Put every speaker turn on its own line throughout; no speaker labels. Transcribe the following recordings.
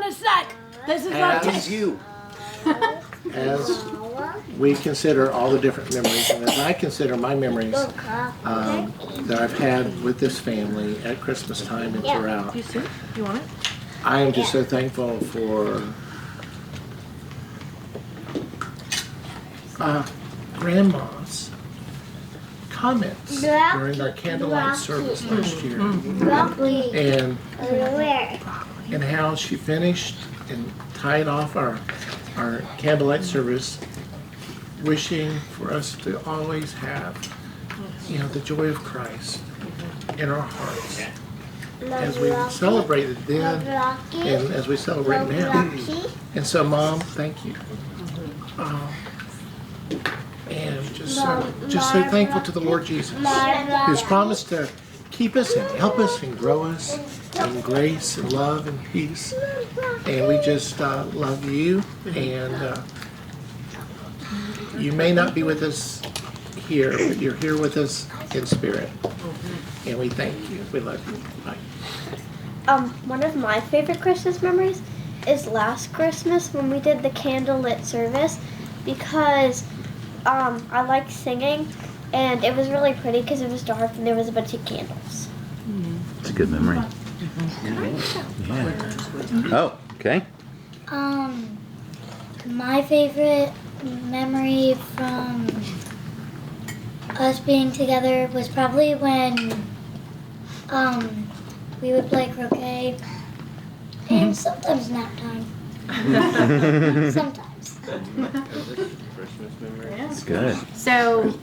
a sec. This is our
As you. As we consider all the different memories, and as I consider my memories that I've had with this family at Christmas time and throughout,
You want it?
I am just so thankful for Grandma's comments during our candlelight service last year, and how she finished and tied off our candlelight service, wishing for us to always have, the joy of Christ in our hearts as we celebrated then and as we celebrate now. And so, Mom, thank you. And just so thankful to the Lord Jesus, who's promised to keep us and help us and grow us in grace and love and peace. And we just love you. And you may not be with us here, but you're here with us in spirit. And we thank you. We love you. Bye.
One of my favorite Christmas memories is last Christmas when we did the candlelit service, because I like singing, and it was really pretty because it was dark and there was a bunch of candles.
It's a good memory. Yeah. Oh, okay.
My favorite memory from us being together was probably when we would play croquet and sometimes nap time. Sometimes.
That's good.
So,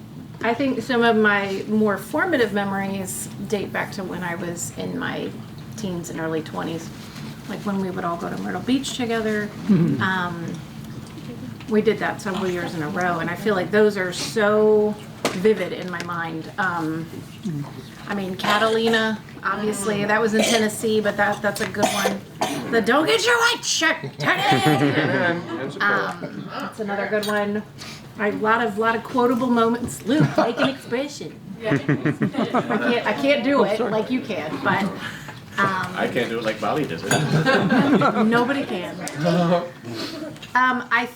I think some of my more formative memories date back to when I was in my teens and early 20s. Like when we would all go to Myrtle Beach together. We did that several years in a row, and I feel like those are so vivid in my mind. I mean, Catalina, obviously, that was in Tennessee, but that's a good one. The don't get your white shirt dirty. That's another good one. A lot of quotable moments. Luke, make an expression. I can't do it like you can, but
I can't do it like Molly does it.
nobody can. I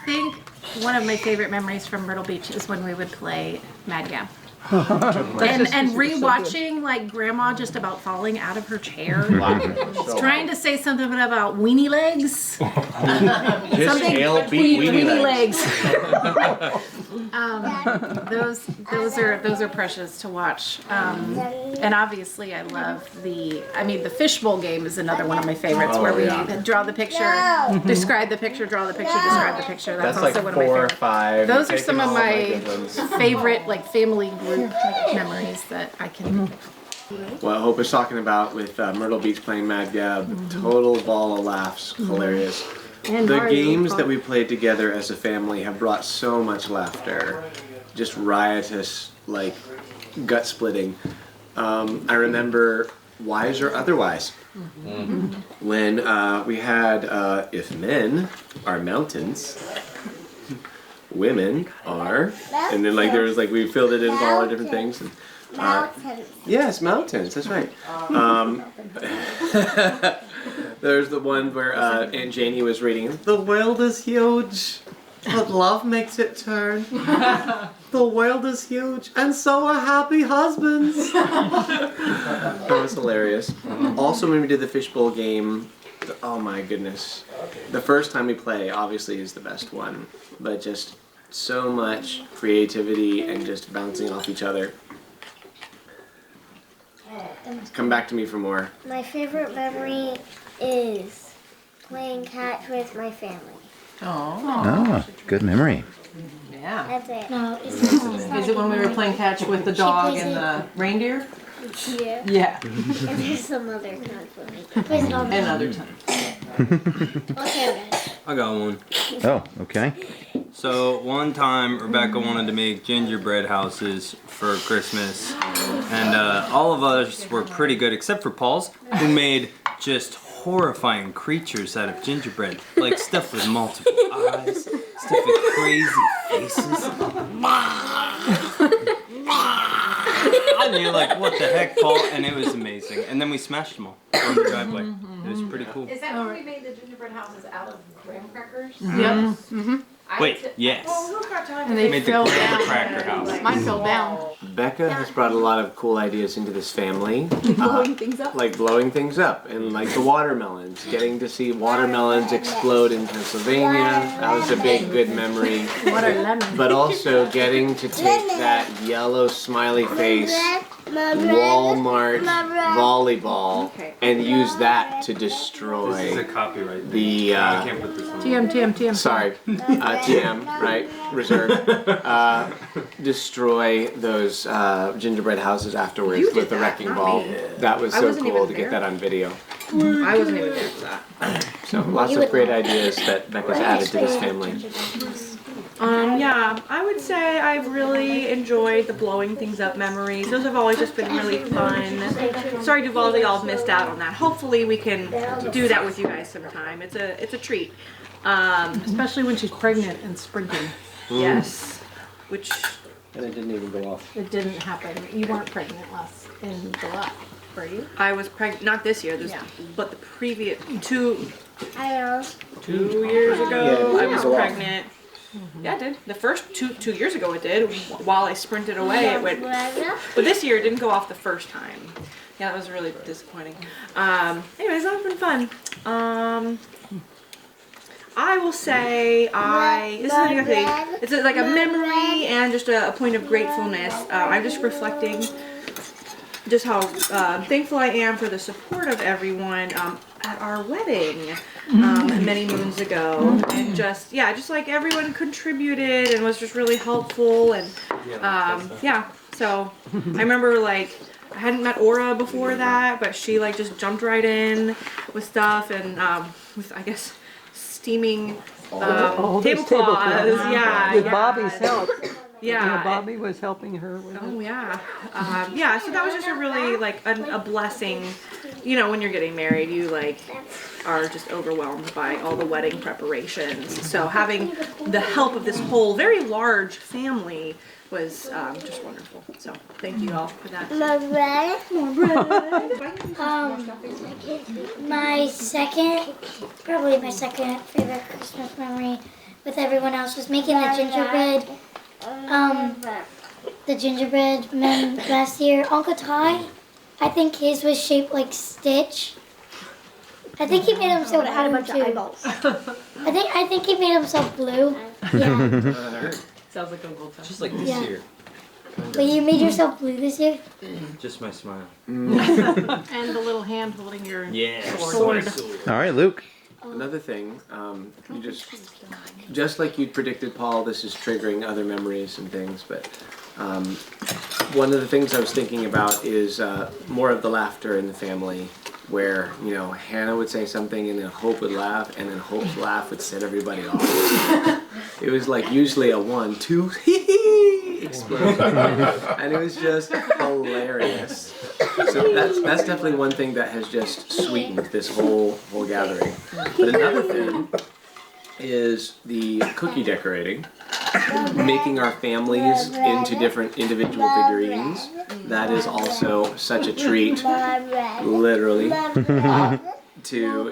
think one of my favorite memories from Myrtle Beach is when we would play Mad Gab. And rewatching like Grandma just about falling out of her chair, trying to say something about weenie legs. Something between weenie legs. Those are precious to watch. And obviously I love the fishbowl game is another one of my favorites, where we draw the picture, describe the picture, draw the picture, describe the picture. That's also
like
one of my
4 or
favorites.
5.
Those are some of my favorite like family group memories that I can.
What Hope is talking about with Myrtle Beach playing Mad Gab, total ball of laughs, hilarious.
And
The
Mario
games
Kart.
that we played together as a family have brought so much laughter, just riotous, like gut splitting. I remember Wise or Otherwise, when we had If Men Are Mountains, Women Are, and then like there was like we filled it in with all our different things. And, yes, mountains. That's right. There's the one where Aunt Janie was reading. The world is huge, but love makes it turn. The world is huge, and so are happy husbands. That was hilarious. Also, when we did the fishbowl game, oh my goodness, the first time we play obviously is the best one, but just so much creativity and just bouncing off each other. Come back to me for more.
My favorite memory is playing catch with my family.
Oh, good memory.
Yeah.
That's it.
No, it's
Is it when we were playing catch with the dog and the reindeer?
Yeah.
Yeah.
And there's some other times when we
plays it on
And other times.
Okay, guys.
I got one.
Oh, okay.
So one time Rebecca wanted to make gingerbread houses for Christmas, and all of us were pretty good except for Paul's, who made just horrifying creatures out of gingerbread, like stuff with multiple eyes, stuff with crazy faces. And you're like, what the heck, Paul? And it was amazing. And then we smashed them all on the driveway. It was pretty cool.
Is that when we made the gingerbread houses out of graham crackers?
Yep.
Wait, yes.
And they
Made the
fell
graham
down.
cracker house.
Mine fell down.
Becca has brought a lot of cool ideas into this family.
Blowing things up.
Like blowing things up and like the watermelons, getting to see watermelons explode in Pennsylvania. That was a big good memory.
What are lemons?
But also getting to take that yellow smiley face Walmart volleyball and use that to
This is a
destroy
copyright.
the
I can't put this on.
TM.
sorry, TM, right, reserve. Destroy those gingerbread houses afterwards with the wrecking ball. That was so cool to get that on video.
I wasn't even there for that.
So lots of great ideas that Becca's added to this family.
Yeah, I would say I've really enjoyed the blowing things up memories. Those have always just been really fun. Sorry, Duvalde, y'all have missed out on that. Hopefully, we can do that with you guys sometime. It's a treat.
Especially when she's pregnant and sprinting.
Yes, which
And it didn't even go off.
It didn't happen. You weren't pregnant in July, were you?
I was pregnant. Not this year, but the previous 2 years ago, I was pregnant. Yeah, it did. The first two years ago it did. While I sprinted away, it went. But this year it didn't go off the first time. Yeah, that was really disappointing. Anyways, that's been fun. I will say this is exactly, it's like a memory and just a point of gratefulness. I'm just reflecting just how thankful I am for the support of everyone at our wedding many moons ago, and just like everyone contributed and was just really helpful, and so I remember like I hadn't met Aura before that, but she like just jumped right in with stuff, and with I guess steaming tablecloths.
With Bobby's help.
Yeah.
Bobby was helping her with it.
Oh yeah. So that was just a really like a blessing. You know, when you're getting married, you like are just overwhelmed by all the wedding preparations. So having the help of this whole very large family was just wonderful. So thank you all for that.
Probably my second favorite Christmas memory with everyone else was making the gingerbread. The gingerbread men last year. Uncle Ty, I think his was shaped like Stitch. I think he made himself blue too. I think he made himself blue. Yeah.
Sounds like Uncle Ty.
Just like this year.
But you made yourself blue this year?
Just my smile.
And the little hand holding your sword.
All right, Luke.
Another thing, you just like you predicted, Paul, this is triggering other memories and things, but one of the things I was thinking about is more of the laughter in the family, where, you know, Hannah would say something and then Hope would laugh, and then Hope's laugh would set everybody off. It was like usually a 1, 2, hee explosion, and it was just hilarious. So that's definitely one thing that has just sweetened this whole gathering. But another thing is the cookie decorating, making our families into different individual figurines. That is also such a treat, literally, to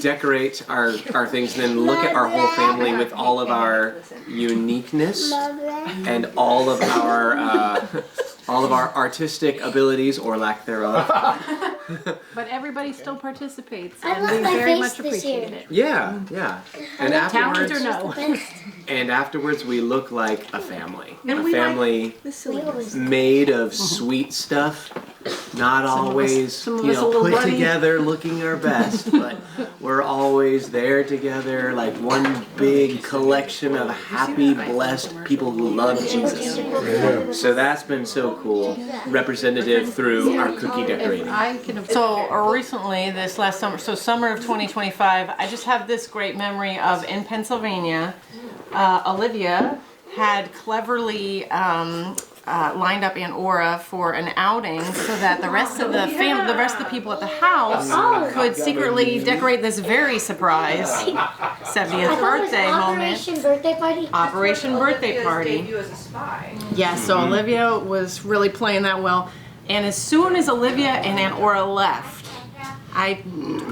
decorate our things, and then look at our whole family with all of our uniqueness and all of our artistic abilities or lack thereof.
But everybody still participates,
I
and
love
we
my
very
face
much
this
appreciate
year.
it.
Yeah. And
Talent or
afterwards,
no?
afterwards we look like a family.
And
A
we
family
The silliness.
made of sweet stuff, not always,
some of us a little
put
bloody.
together looking our best, but we're always there together, like one big collection of happy, blessed people who love Jesus. So that's been so cool, representative through our cookie decorating.
So recently, this last summer, so summer of 2025, I just have this great memory of in Pennsylvania, Olivia had cleverly lined up Aunt Aura for an outing so that the rest of the family, the rest of the people at the house could secretly decorate this very surprise 70th birthday moment.
Operation Birthday Party?
Operation Birthday Party.
You as a spy.
Yeah, so Olivia was really playing that well. And as soon as Olivia and Aunt Aura left, I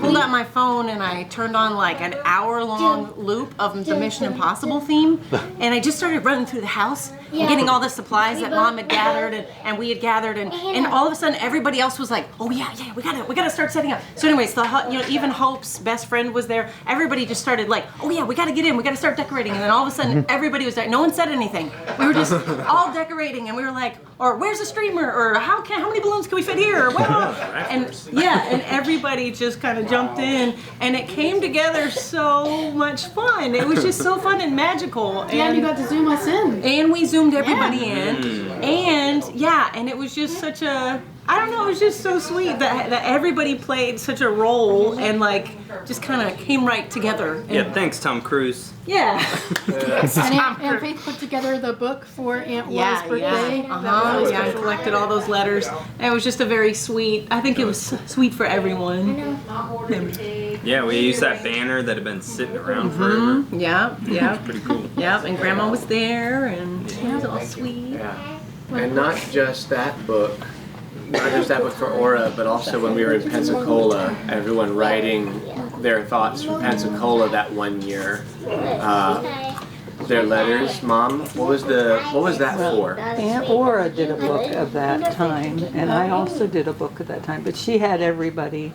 pulled out my phone and I turned on like an hour-long loop of the Mission Impossible theme, and I just started running through the house and getting all the supplies that Mom had gathered and we had gathered, and all of a sudden everybody else was like, oh yeah, we gotta start setting up. So anyways, even Hope's best friend was there. Everybody just started like, oh yeah, we gotta get in, we gotta start decorating, and then all of a sudden everybody was there. No one said anything. We were just all decorating, and we were like, or where's the streamer, or how many balloons can we fit here, or what? And yeah, and everybody just kind of jumped in, and it came together so much fun. It was just so fun and magical.
And you got to zoom us in.
And we zoomed everybody in, and and it was just such a, I don't know, it was just so sweet that everybody played such a role and like just kind of came right together. And,
Yeah, thanks, Tom Cruise.
Yeah.
And Faith put together the book for Aunt Laura's birthday.
Yeah, I collected all those letters. And it was just a very sweet, I think it was sweet for everyone.
Yeah, we used that banner that had been sitting around forever.
Yeah.
Pretty cool.
Yeah, and Grandma was there, and it was all sweet.
Yeah. And not just that book for Aura, but also when we were in Pensacola, everyone writing their thoughts from Pensacola that one year. Their letters. Mom, what was that for?
Aunt Aura did a book of that time, and I also did a book of that time, but she had everybody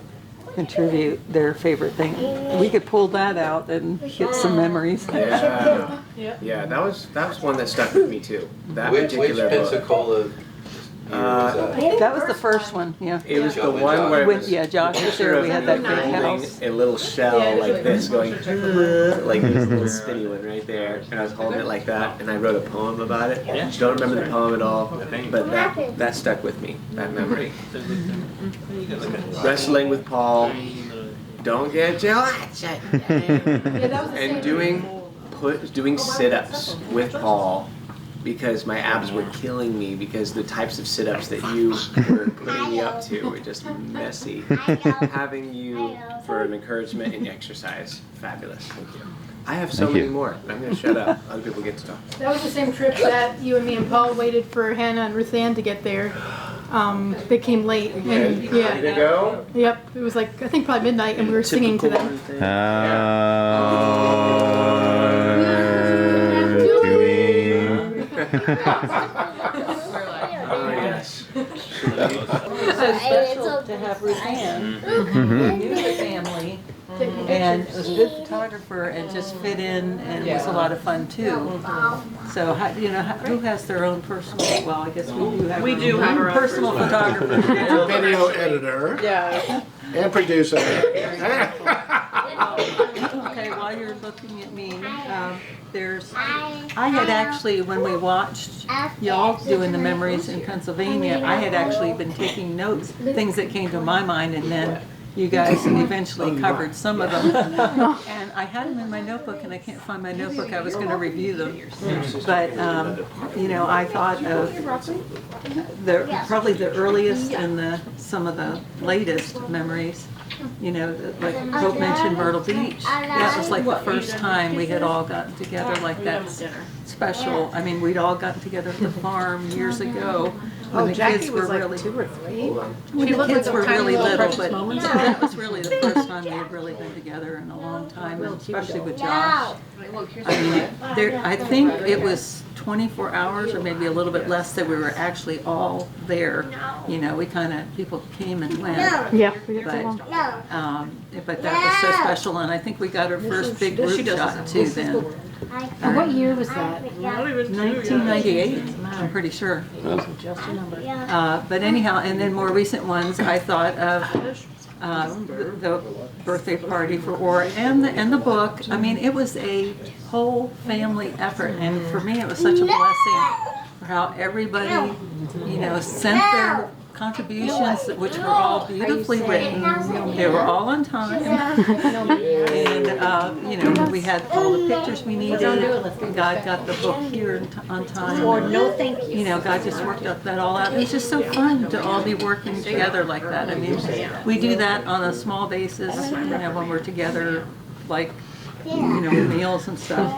contribute their favorite thing. We could pull that out and get some memories.
Yeah, that was one that stuck with me too. That
Which
particular book.
Pensacola?
That was the first one, yeah.
It was the one where it was
Josh was there, we had that big house.
a little shell like this going like this little spinny one right there, and I was holding it like that, and I wrote a poem about it. Don't remember the poem at all, but that stuck with me, that memory. Wrestling with Paul, don't get jealous, and doing sit-ups with Paul, because my abs were killing me, because the types of sit-ups that you were putting me up to were just messy. Having you for an encouragement and exercise, fabulous. Thank you. I have so many more. I'm going to shut up. Other people get to talk.
That was the same trip that you and me and Paul waited for Hannah and Ruth Ann to get there. They came late. And,
Ready to go?
Yep. It was like, I think probably midnight, and we were singing to them.
Oh, yes.
It's so special to have Ruth Ann, who knew the family, and was a good photographer and just fit in and was a lot of fun too. So, who has their own personal, well, I guess we do have our own personal photographer.
Video editor.
Yeah.
And producer.
Okay, while you're looking at me, I had actually, when we watched y'all doing the memories in Pennsylvania, I had actually been taking notes, things that came to my mind, and then you guys eventually covered some of them. And I had them in my notebook, and I can't find my notebook. I was going to review them. But, I thought of probably the earliest and some of the latest memories. Like Hope mentioned Myrtle Beach. That was like the first time we had all gotten together like that special. I mean, we'd all gotten together at the farm years ago when the kids were really 2 or 3. When the kids were really little, but that was really the first time we had really been together in a long time, and especially with Josh. I mean, I think it was 24 hours or maybe a little bit less that we were actually all there. We people came and went.
Yeah.
But that was so special, and I think we got our first big group shot too then.
What year was that?
1998, I'm pretty sure. But anyhow, and then more recent ones, I thought of the birthday party for Aura and the book. I mean, it was a whole family effort, and for me, it was such a blessing for how everybody, sent their contributions, which were all beautifully written. They were all on time, and we had all the pictures we needed. God got the book here on time. Or no, thank you. God just worked that all out. It was just so fun to all be working together like that. I mean, we do that on a small basis, when we're together, like meals and stuff.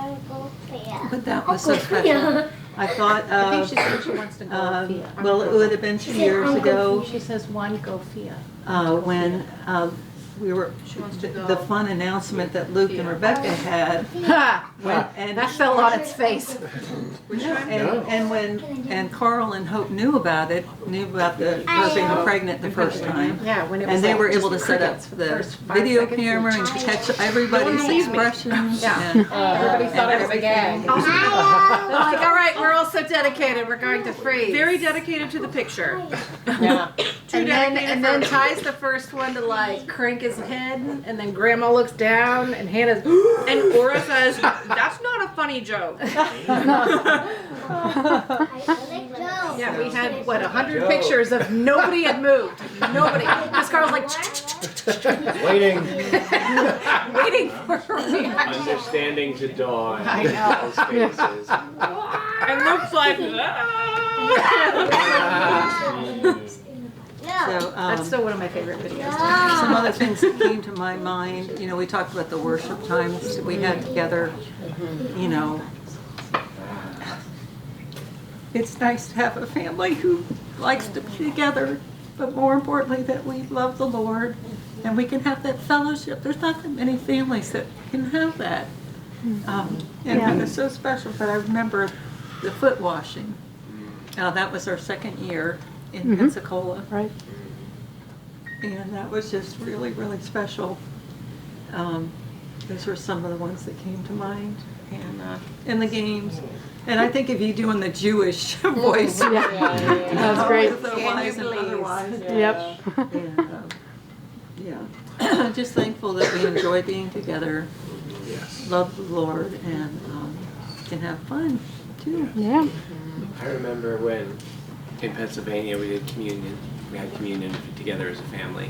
But that was so special. I thought of,
she said she wants to go
well, it would have been 2 years ago.
She says one go Fia.
When we were, the fun announcement that Luke and Rebecca had. And
That fell on its face.
and Carl and Hope knew about the her being pregnant the first time.
Yeah, when it was
And they
like
were
just
able to set up
crickets,
the
first 5
video
seconds.
camera and catch everybody's
believe me.
expressions.
Yeah.
And,
Everybody thought it was a gag. They're like, all right, we're all so dedicated, we're going to freeze.
Very dedicated to the picture.
Yeah.
and then ties the first one to like crank his head, and then Grandma looks down, and Hannah's.
And Aura says, "That's not a funny joke."
Yeah, we had 100 pictures of nobody had moved. Nobody. This Carl's like
Waiting.
waiting for me.
Understanding to dawn.
I know.
Those faces.
It looks like.
so,
That's still one of my favorite videos.
some other things that came to my mind, you know, we talked about the worship times that we had together, you know. It's nice to have a family who likes to be together, but more importantly, that we love the Lord and we can have that fellowship. There's not that many families that can have that. And it's so special, but I remember the foot washing. That was our second year in Pensacola.
Right.
And that was just really, really special. Those were some of the ones that came to mind. And the games. And I think of you doing the Jewish voice.
That's great.
With the wise and otherwise.
Yep.
And, yeah. Just thankful that we enjoy being together,
Yes.
love the Lord, and can have fun too.
Yeah.
I remember when in Pennsylvania we did communion. We had communion together as a family.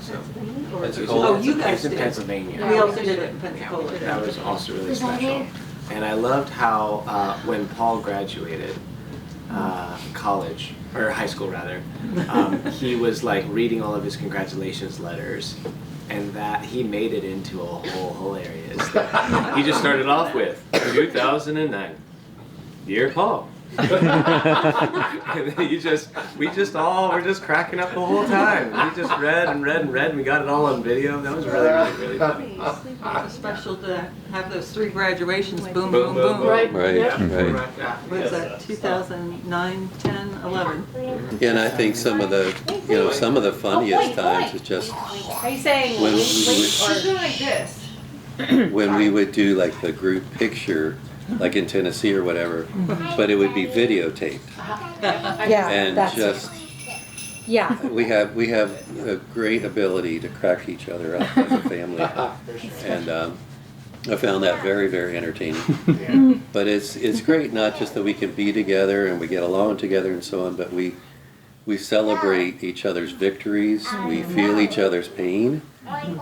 So
Oh, you guys
it was in
did.
Pennsylvania.
We also did it in Pensacola.
That was also really special. And I loved how when Paul graduated college, or high school rather, he was like reading all of his congratulations letters, and that he made it into a whole hilarious thing. He just started off with 2009, dear Paul. And then we were just cracking up the whole time. We just read and read and read, and we got it all on video. That was really funny.
It's special to have those 3 graduations, boom,
Boom,
boom,
boom,
boom.
boom.
Right.
Right.
Was that 2009, 10, 11?
And I think some of the funniest times is just
Are you saying
when
Something like this.
when we would do like the group picture, like in Tennessee or whatever, but it would be videotaped.
Yeah.
And just
Yeah.
we have a great ability to crack each other up as a family, and I found that very, very entertaining. But it's great not just that we can be together and we get along together and so on, but we celebrate each other's victories. We feel each other's pain.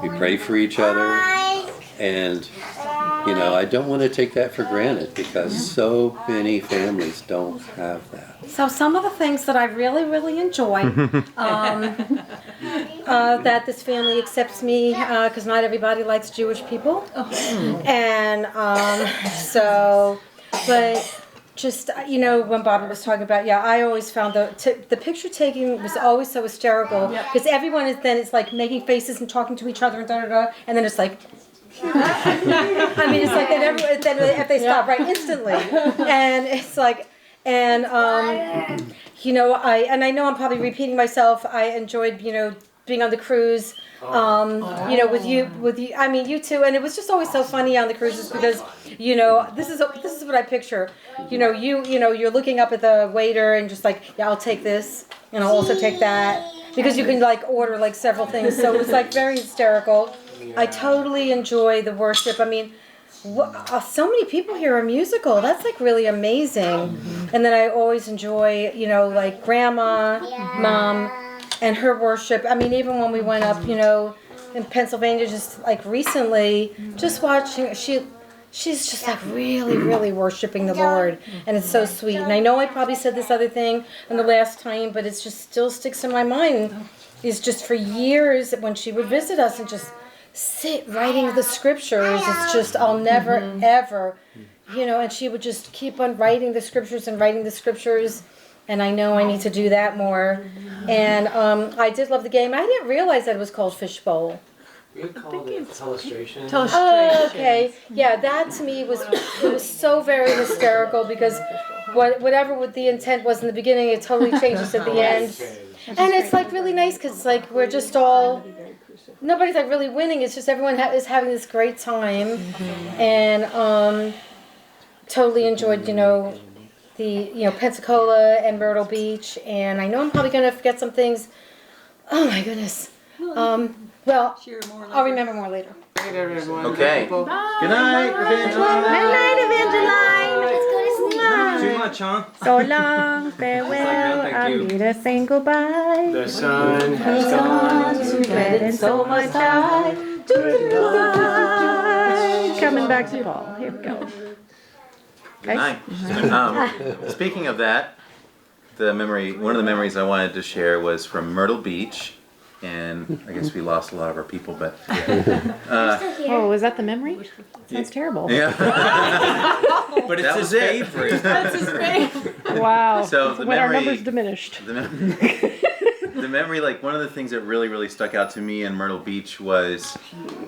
We pray for each other, and you know, I don't want to take that for granted because so many families don't have that.
So some of the things that I really, really enjoy, that this family accepts me, because not everybody likes Jewish people. And but just, you know, when Bobby was talking about, I always found the picture taking was always so hysterical because everyone is like making faces and talking to each other and and then it's like, I mean, it's like then if they stop right instantly, and it's like, and you know, I know I'm probably repeating myself. I enjoyed, you know, being on the cruise, you know, with you. I mean, you too, and it was just always so funny on the cruises because, you know, this is what I picture. You know, you're looking up at the waiter and just like, I'll take this, and I'll also take that because you can like order like several things. So it was like very hysterical. I totally enjoy the worship. I mean, so many people here are musical. That's like really amazing. And then I always enjoy, you know, like Grandma, Mom, and her worship. I mean, even when we went up, you know, in Pennsylvania, just like recently, just watching, she's just like really, really worshiping the Lord. And it's so sweet. And I know I probably said this other thing in the last time, but it just still sticks in my mind. It's just for years when she would visit us and just sit writing the scriptures. It's just, I'll never, ever, you know, and she would just keep on writing the scriptures and writing the scriptures. And I know I need to do that more. And I did love the game. I didn't realize that it was called Fishbowl.
We would call it telestration.
Oh, okay. Yeah, that to me was so very hysterical because whatever what the intent was in the beginning, it totally changes at the end. And it's like really nice because it's like we're just all nobody's like really winning. It's just everyone is having this great time, and totally enjoyed the Pensacola and Myrtle Beach. And I know I'm probably gonna forget some things. Oh my goodness. Well, I'll remember more later.
Okay. Good night, Evangeline.
Good night, Evangeline.
Too much, huh?
So long, farewell.
thank
I
you.
need to say goodbye.
The sun has
Gone
gone.
to bed and so much time to goodbye. Coming back to Paul. Here we go.
Good night. Speaking of that, one of the memories I wanted to share was from Myrtle Beach. And I guess we lost a lot of our people, but
Oh, was that the memory? Sounds terrible.
yeah.
But it's
That
his
was it.
favorite.
That's his favorite.
Wow.
So the
when our
memory-
numbers diminished.
The memory, like one of the things that really stuck out to me in Myrtle Beach was,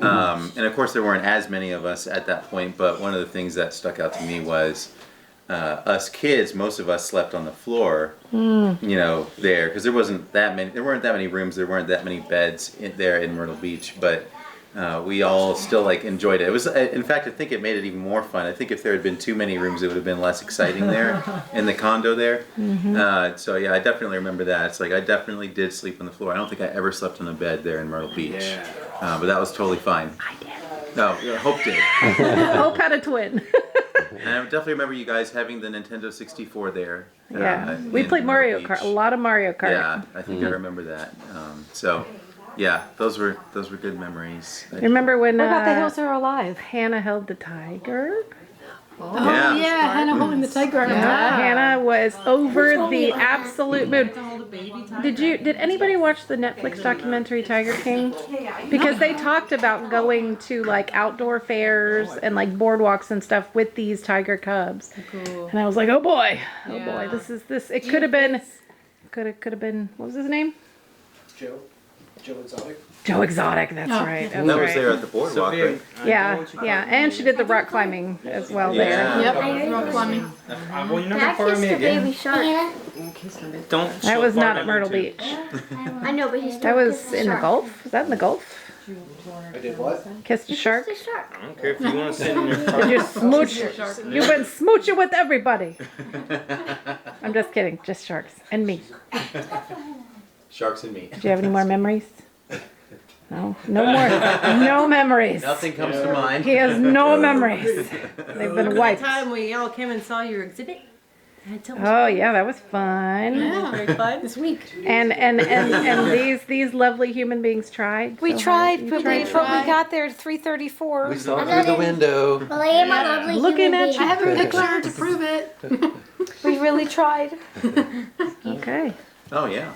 and of course there weren't as many of us at that point, but one of the things that stuck out to me was us kids. Most of us slept on the floor, there because there weren't that many rooms, there weren't that many beds there in Myrtle Beach, but we all still like enjoyed it. It was, in fact, I think it made it even more fun. I think if there had been too many rooms, it would have been less exciting there in the condo there. So yeah, I definitely remember that. It's like I definitely did sleep on the floor. I don't think I ever slept on a bed there in Myrtle Beach, but that was totally fine.
I did.
No, Hope did.
Hope had a twin.
And I definitely remember you guys having the Nintendo 64 there.
Yeah. We
in
played
Myrtle
Mario
Beach.
Kart. A lot of Mario Kart.
Yeah, I think I remember that. So, yeah, those were good memories.
Remember when
What about the hills are alive?
Hannah held the tiger?
Yeah.
Yeah, Hannah holding the tiger.
Yeah, Hannah was over the absolute moon. Did anybody watch the Netflix documentary Tiger King? Because they talked about going to like outdoor fairs and like boardwalks and stuff with these tiger cubs.
Cool.
And I was like, oh boy, this. It could have been, what was his name?
Joe Exotic.
Joe Exotic. That's right. That's
That was
right.
there at the boardwalk, right?
Yeah, and she did the rock climbing as well
Yeah.
there.
Yep.
Well, you never
That
follow
kissed
me
the
again.
baby shark.
Don't.
That was not at Myrtle Beach.
I know, but he's
That was in the Gulf. Was that in the Gulf?
I did what?
Kissed a shark.
The shark.
I don't care if you want to sit in your car.
Did you smooch? You've been smooching with everybody. I'm just kidding. Just sharks and me.
Sharks and me.
Do you have any more memories? No more. No memories.
Nothing comes to mind.
He has no memories. They've been
The
wiped.
time we all came and saw your exhibit.
Oh yeah, that was fun.
Very fun.
This week.
And these lovely human beings tried.
We
so
tried,
hard.
but we got there at 3:34.
We saw through the window.
Well, I am a lovely
Looking
human
at
being.
you.
I have a picture to prove it. We really tried.
Okay.
Oh yeah.